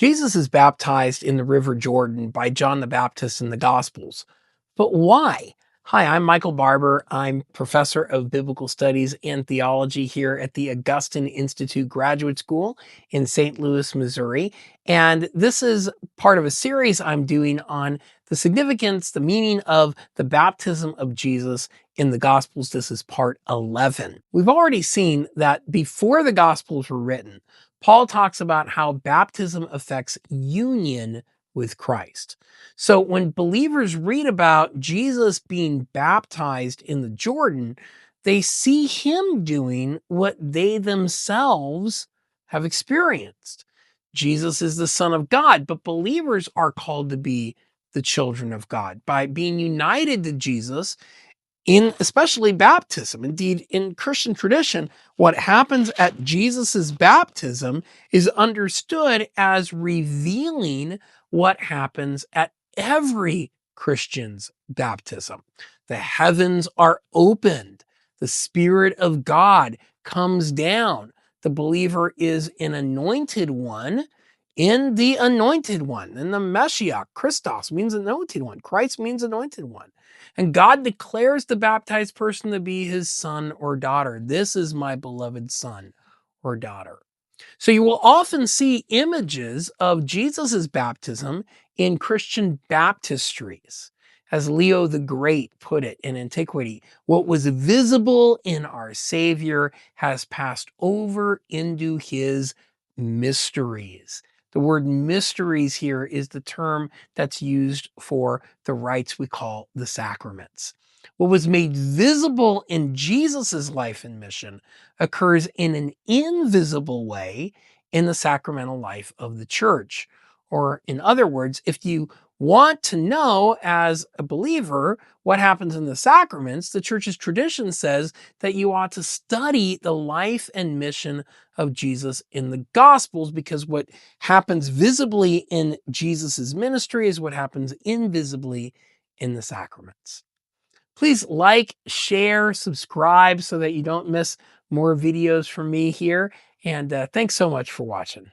Jesus is baptized in the River Jordan by John the Baptist in the Gospels. But why? Hi, I'm Michael Barber. I'm professor of biblical studies and theology here at the Augustine Institute Graduate School in St. Louis, Missouri. And this is part of a series I'm doing on the significance, the meaning of the baptism of Jesus in the Gospels. This is part 11. We've already seen that before the Gospels were written, Paul talks about how baptism affects union with Christ. So when believers read about Jesus being baptized in the Jordan, they see him doing what they themselves have experienced. Jesus is the Son of God, but believers are called to be the children of God by being united to Jesus in especially baptism. Indeed, in Christian tradition, what happens at Jesus's baptism is understood as revealing what happens at every Christian's baptism. The heavens are opened. The Spirit of God comes down. The believer is an anointed one in the anointed one. And the Messiah, Christos, means anointed one. Christ means anointed one. And God declares the baptized person to be his son or daughter. This is my beloved son or daughter. So you will often see images of Jesus's baptism in Christian baptistries. As Leo the Great put it in antiquity, what was visible in our Savior has passed over into his mysteries. The word mysteries here is the term that's used for the rites we call the sacraments. What was made visible in Jesus's life and mission occurs in an invisible way in the sacramental life of the church. Or, in other words, if you want to know as a believer what happens in the sacraments, the church's tradition says that you ought to study the life and mission of Jesus in the Gospels, because what happens visibly in Jesus's ministry is what happens invisibly in the sacraments. Please like, share, subscribe so that you don't miss more videos from me here. And thanks so much for watching.